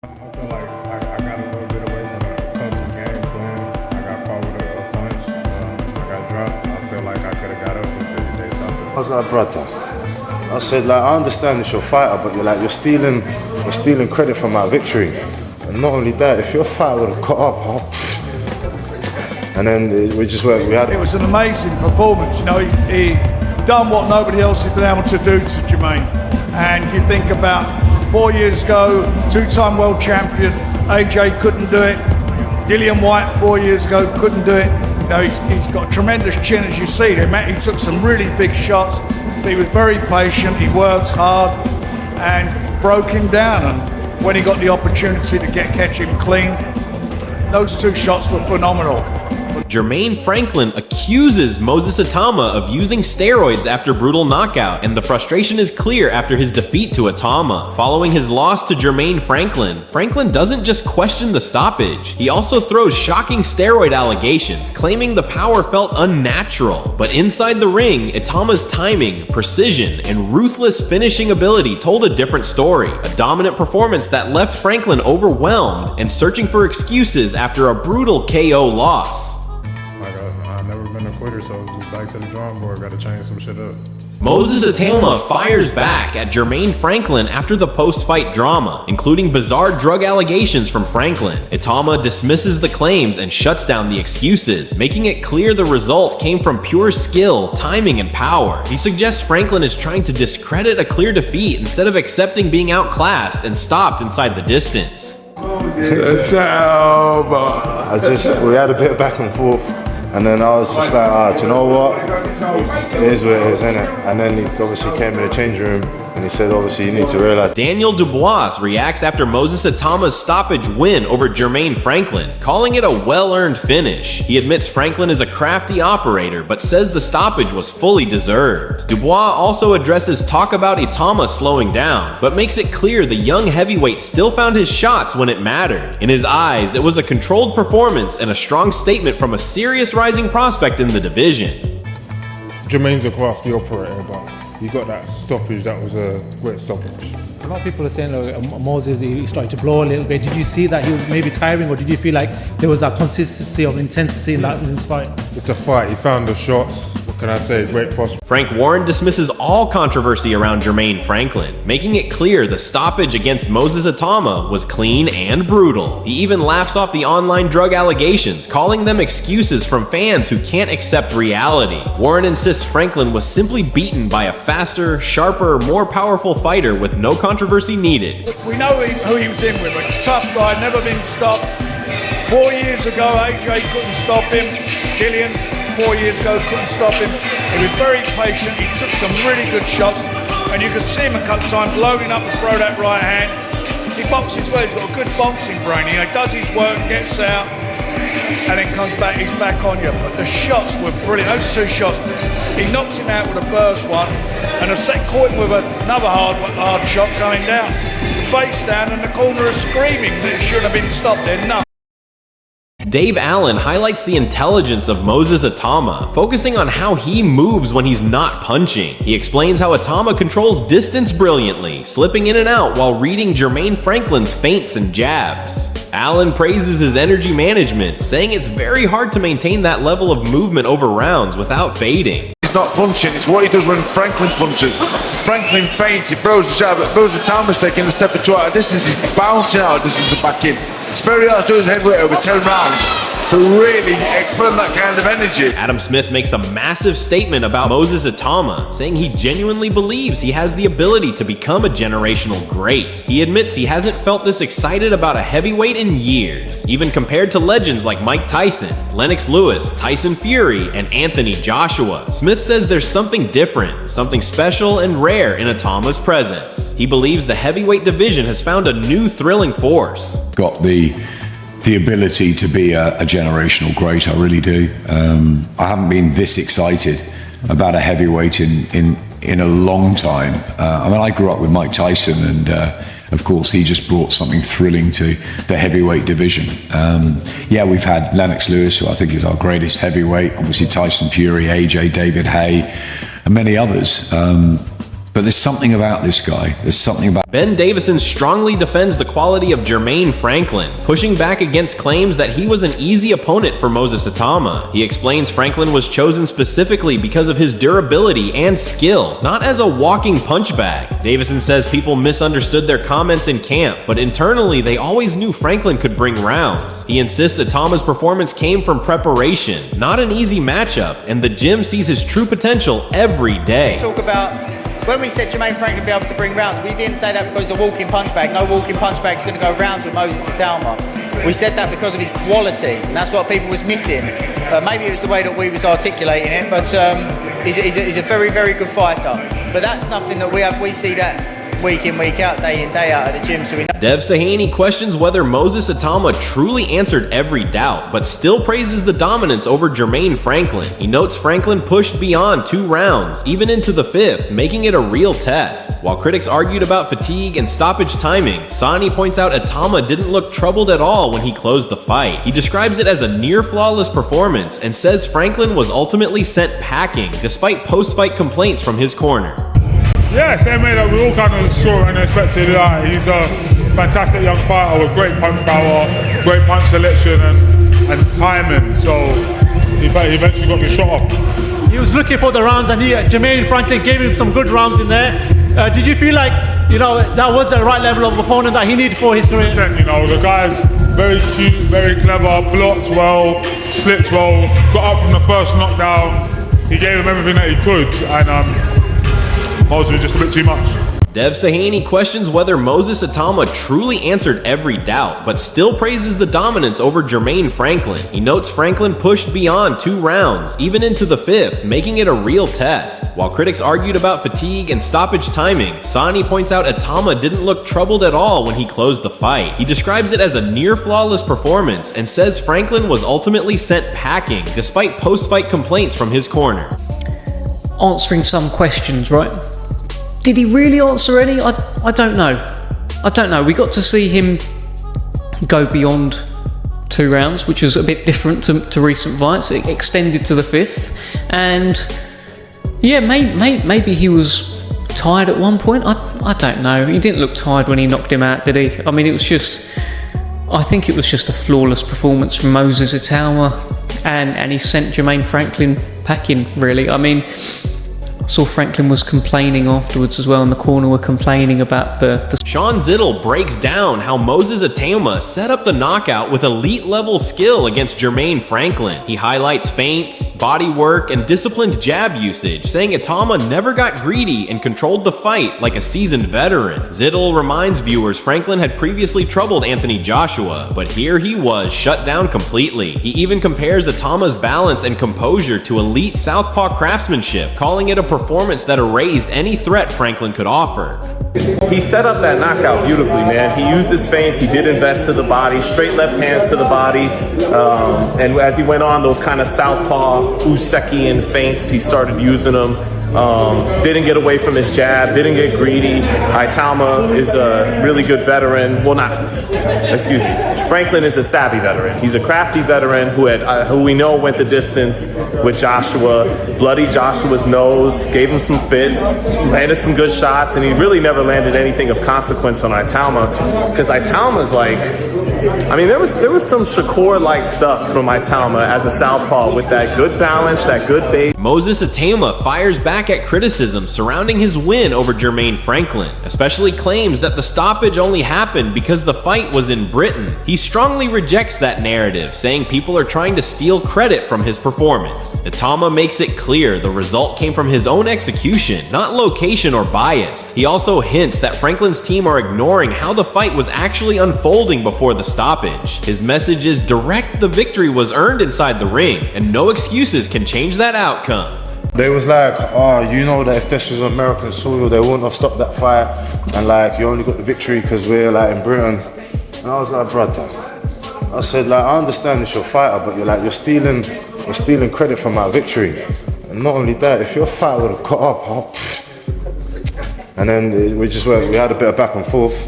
I feel like I got a little bit away from a couple of game plan. I got caught with a punch. I got dropped. I feel like I could have got up if they stopped it. I was like, brother, I said, like, I understand it's your fighter, but you're stealing credit for my victory. And not only that, if your fighter would have got up, and then we just went. It was an amazing performance. You know, he done what nobody else has been able to do to Jermaine. And you think about 4 years ago, two-time world champion, AJ couldn't do it. Dillian Whyte 4 years ago couldn't do it. You know, he's got a tremendous chin, as you see. He took some really big shots. He was very patient. He works hard and broke him down. And when he got the opportunity to catch him clean, those two shots were phenomenal. Jermaine Franklin accuses Moses Itauma of using steroids after brutal knockout, and the frustration is clear after his defeat to Itauma. Following his loss to Jermaine Franklin, Franklin doesn't just question the stoppage, he also throws shocking steroid allegations, claiming the power felt unnatural. But inside the ring, Itauma's timing, precision, and ruthless finishing ability told a different story, a dominant performance that left Franklin overwhelmed and searching for excuses after a brutal KO loss. I've never been a quitter, so just back to the drawing board. Got to change some shit up. Moses Itauma fires back at Jermaine Franklin after the post-fight drama, including bizarre drug allegations from Franklin. Itauma dismisses the claims and shuts down the excuses, making it clear the result came from pure skill, timing, and power. He suggests Franklin is trying to discredit a clear defeat instead of accepting being outclassed and stopped inside the distance. We had a bit of back and forth. And then I was just like, do you know what? It is what it is, innit? And then he obviously came in the changing room and he said, obviously, you need to realize. Daniel Dubois reacts after Moses Itauma's stoppage win over Jermaine Franklin, calling it a well-earned finish. He admits Franklin is a crafty operator, but says the stoppage was fully deserved. Dubois also addresses talk about Itauma slowing down, but makes it clear the young heavyweight still found his shots when it mattered. In his eyes, it was a controlled performance and a strong statement from a serious rising prospect in the division. Jermaine's a crafty operator, but he got that stoppage. That was a great stoppage. A lot of people are saying Moses, he started to blow a little bit. Did you see that he was maybe tiring, or did you feel like there was a consistency of intensity in this fight? It's a fight. He found the shots. What can I say? Great prospect. Frank Warren dismisses all controversy around Jermaine Franklin, making it clear the stoppage against Moses Itauma was clean and brutal. He even laughs off the online drug allegations, calling them excuses from fans who can't accept reality. Warren insists Franklin was simply beaten by a faster, sharper, more powerful fighter with no controversy needed. We know who he was in with, a tough guy, never been stopped. 4 years ago, AJ couldn't stop him. Dillian, 4 years ago, couldn't stop him. He was very patient. He took some really good shots, and you could see him a couple of times loading up to throw that right hand. He boxes well. He's got a good boxing brain. He does his work, gets out, and then comes back. He's back on you. But the shots were brilliant. Those two shots. He knocks him out with the first one, and the second caught him with another hard shot going down. Face down, and the corner is screaming that it shouldn't have been stopped there. No. Dave Allen highlights the intelligence of Moses Itauma, focusing on how he moves when he's not punching. He explains how Itauma controls distance brilliantly, slipping in and out while reading Jermaine Franklin's feints and jabs. Allen praises his energy management, saying it's very hard to maintain that level of movement over rounds without fading. He's not punching, it's what he does when Franklin punches. Franklin feints, he throws the jab, Moses Itauma's taking a step or two out of distance, he's bouncing out of distance and back in. It's very hard to do his heavyweight over 10 rounds to really expend that kind of energy. Adam Smith makes a massive statement about Moses Itauma, saying he genuinely believes he has the ability to become a generational great. He admits he hasn't felt this excited about a heavyweight in years, even compared to legends like Mike Tyson, Lennox Lewis, Tyson Fury, and Anthony Joshua. Smith says there's something different, something special and rare in Itauma's presence. He believes the heavyweight division has found a new thrilling force. Got the ability to be a generational great, I really do. I haven't been this excited about a heavyweight in a long time. I mean, I grew up with Mike Tyson, and of course he just brought something thrilling to the heavyweight division. Yeah, we've had Lennox Lewis, who I think is our greatest heavyweight, obviously Tyson Fury, AJ, David Haye, and many others. But there's something about this guy. There's something about Ben Davison strongly defends the quality of Jermaine Franklin, pushing back against claims that he was an easy opponent for Moses Itauma. He explains Franklin was chosen specifically because of his durability and skill, not as a walking punch bag. Davison says people misunderstood their comments in camp, but internally they always knew Franklin could bring rounds. He insists Itauma's performance came from preparation, not an easy matchup, and the gym sees his true potential every day. Talk about when we said Jermaine Franklin would be able to bring rounds, we didn't say that because of the walking punch bag. No walking punch bag is going to go rounds with Moses Itauma. We said that because of his quality, and that's what people was missing. Maybe it was the way that we was articulating it, but he's a very, very good fighter. But that's nothing that we see that week in, week out, day in, day out at the gym. So we know. Dev Sahaney questions whether Moses Itauma truly answered every doubt, but still praises the dominance over Jermaine Franklin. He notes Franklin pushed beyond 2 rounds, even into the 5th, making it a real test. While critics argued about fatigue and stoppage timing, Sahaney points out Itauma didn't look troubled at all when he closed the fight. He describes it as a near-flawless performance and says Franklin was ultimately sent packing, despite post-fight complaints from his corner. Yeah, same way that we all kind of saw and expected. He's a fantastic young fighter with great punch power, great punch selection and timing. So he eventually got the shot off. He was looking for the rounds, and Jermaine Franklin gave him some good rounds in there. Did you feel like, that was the right level of opponent that he needed for his career? The guy's very cute, very clever, blocked well, slipped well, got up from the first knockdown. He gave him everything that he could, and Moses was just a bit too much. Dev Sahaney questions whether Moses Itauma truly answered every doubt, but still praises the dominance over Jermaine Franklin. He notes Franklin pushed beyond 2 rounds, even into the 5th, making it a real test. While critics argued about fatigue and stoppage timing, Sahaney points out Itauma didn't look troubled at all when he closed the fight. He describes it as a near-flawless performance and says Franklin was ultimately sent packing, despite post-fight complaints from his corner. Answering some questions, right? Did he really answer any? I don't know. I don't know. We got to see him go beyond 2 rounds, which was a bit different to recent fights. It extended to the 5th, and yeah, maybe he was tired at one point. I don't know. He didn't look tired when he knocked him out, did he? I mean, I think it was just a flawless performance from Moses Itauma, and he sent Jermaine Franklin packing, really. I mean, I saw Franklin was complaining afterwards as well, in the corner were complaining about the Sean Zittel breaks down how Moses Itauma set up the knockout with elite level skill against Jermaine Franklin. He highlights feints, body work, and disciplined jab usage, saying Itauma never got greedy and controlled the fight like a seasoned veteran. Zittel reminds viewers Franklin had previously troubled Anthony Joshua, but here he was shut down completely. He even compares Itauma's balance and composure to elite southpaw craftsmanship, calling it a performance that erased any threat Franklin could offer. He set up that knockout beautifully, man. He used his feints, he did invest to the body, straight left hands to the body, and as he went on, those kind of southpaw Usekian feints, he started using them. Didn't get away from his jab, didn't get greedy. Itauma is a really good veteran. Franklin is a savvy veteran. He's a crafty veteran who we know went the distance with Joshua, bloodied Joshua's nose, gave him some fits, landed some good shots, and he really never landed anything of consequence on Itauma, because Itauma's there was some Shakur-like stuff from Itauma as a southpaw with that good balance, that good base. Moses Itauma fires back at criticism surrounding his win over Jermaine Franklin, especially claims that the stoppage only happened because the fight was in Britain. He strongly rejects that narrative, saying people are trying to steal credit from his performance. Itauma makes it clear the result came from his own execution, not location or bias. He also hints that Franklin's team are ignoring how the fight was actually unfolding before the stoppage. His message is direct: the victory was earned inside the ring, and no excuses can change that outcome. They was like, that if this was American soil, they wouldn't have stopped that fight, and you only got the victory because we're in Britain. And I was like, brother, I said, I understand it's your fighter, but you're stealing credit for my victory. And not only that, if your fighter would have got up, and then we had a bit of back and forth.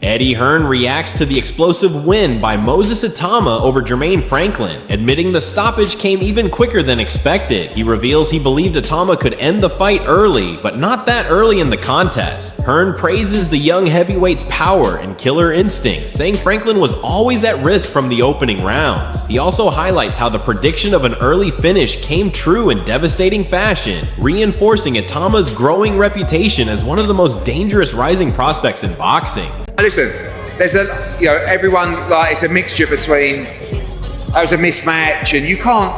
Eddie Hearn reacts to the explosive win by Moses Itauma over Jermaine Franklin, admitting the stoppage came even quicker than expected. He reveals he believed Itauma could end the fight early, but not that early in the contest. Hearn praises the young heavyweight's power and killer instinct, saying Franklin was always at risk from the opening rounds. He also highlights how the prediction of an early finish came true in devastating fashion, reinforcing Itauma's growing reputation as one of the most dangerous rising prospects in boxing. Listen, there's everyone, like, it's a mixture between, that was a mismatch, and you can't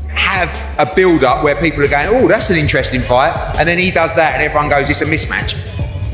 have a build-up where people are going, oh, that's an interesting fight, and then he does that and everyone goes, it's a mismatch.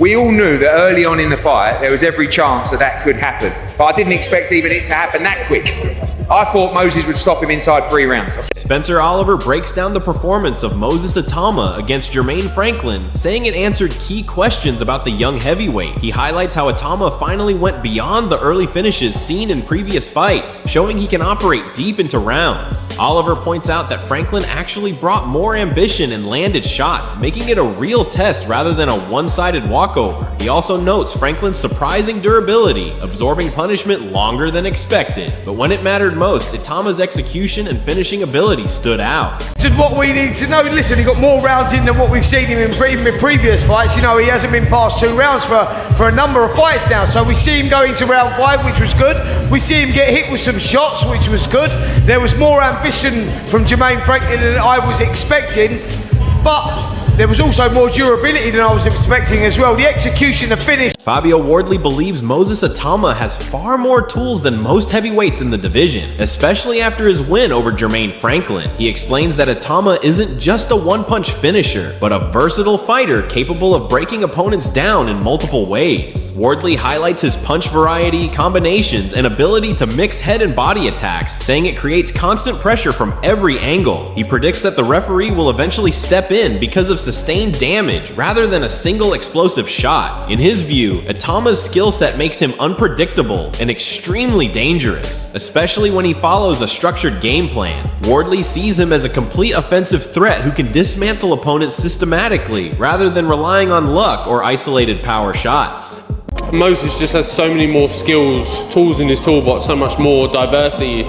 We all knew that early on in the fight, there was every chance that could happen, but I didn't expect even it to happen that quick. I thought Moses would stop him inside 3 rounds. Spencer Oliver breaks down the performance of Moses Itauma against Jermaine Franklin, saying it answered key questions about the young heavyweight. He highlights how Itauma finally went beyond the early finishes seen in previous fights, showing he can operate deep into rounds. Oliver points out that Franklin actually brought more ambition and landed shots, making it a real test rather than a one-sided walkover. He also notes Franklin's surprising durability, absorbing punishment longer than expected. But when it mattered most, Itauma's execution and finishing ability stood out. This is what we need to know. Listen, he got more rounds in than what we've seen him in previous fights. He hasn't been past 2 rounds for a number of fights now. So we see him go into round 5, which was good. We see him get hit with some shots, which was good. There was more ambition from Jermaine Franklin than I was expecting, but there was also more durability than I was expecting as well. The execution, the finish. Fabio Wardley believes Moses Itauma has far more tools than most heavyweights in the division, especially after his win over Jermaine Franklin. He explains that Itauma isn't just a one-punch finisher, but a versatile fighter capable of breaking opponents down in multiple ways. Wardley highlights his punch variety, combinations, and ability to mix head and body attacks, saying it creates constant pressure from every angle. He predicts that the referee will eventually step in because of sustained damage rather than a single explosive shot. In his view, Itauma's skill set makes him unpredictable and extremely dangerous, especially when he follows a structured game plan. Wardley sees him as a complete offensive threat who can dismantle opponents systematically rather than relying on luck or isolated power shots. Moses just has so many more skills, tools in his toolbox, so much more diversity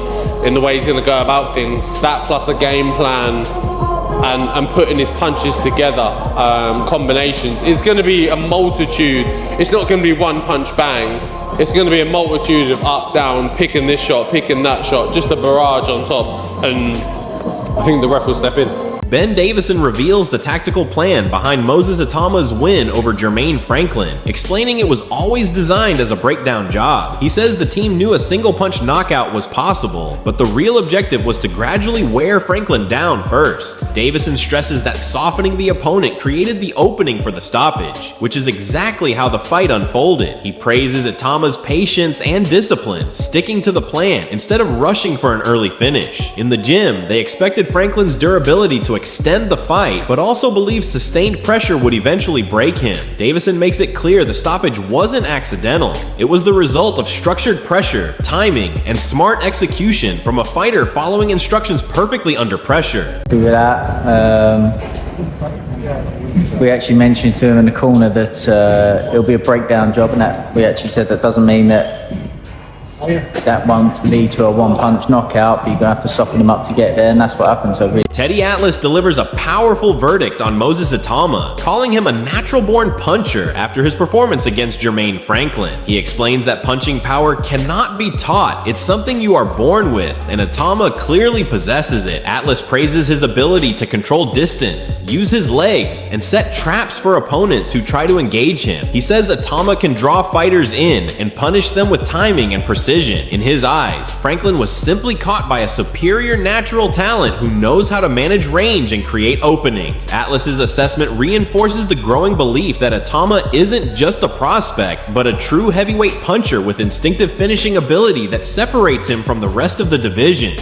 in the way he's going to go about things. That plus a game plan and putting his punches together, combinations. It's going to be a multitude. It's not going to be one punch bang. It's going to be a multitude of up, down, picking this shot, picking that shot, just a barrage on top. And I think the ref will step in. Ben Davison reveals the tactical plan behind Moses Itauma's win over Jermaine Franklin, explaining it was always designed as a breakdown job. He says the team knew a single-punch knockout was possible, but the real objective was to gradually wear Franklin down first. Davison stresses that softening the opponent created the opening for the stoppage, which is exactly how the fight unfolded. He praises Itauma's patience and discipline, sticking to the plan instead of rushing for an early finish. In the gym, they expected Franklin's durability to extend the fight, but also believes sustained pressure would eventually break him. Davison makes it clear the stoppage wasn't accidental. It was the result of structured pressure, timing, and smart execution from a fighter following instructions perfectly under pressure. With that, we actually mentioned to him in the corner that it'll be a breakdown job, and that we actually said that doesn't mean that won't lead to a one-punch knockout, but you're going to have to soften them up to get there, and that's what happened. So Teddy Atlas delivers a powerful verdict on Moses Itauma, calling him a natural-born puncher after his performance against Jermaine Franklin. He explains that punching power cannot be taught, it's something you are born with, and Itauma clearly possesses it. Atlas praises his ability to control distance, use his legs, and set traps for opponents who try to engage him. He says Itauma can draw fighters in and punish them with timing and precision. In his eyes, Franklin was simply caught by a superior natural talent who knows how to manage range and create openings. Atlas's assessment reinforces the growing belief that Itauma isn't just a prospect, but a true heavyweight puncher with instinctive finishing ability that separates him from the rest of the division.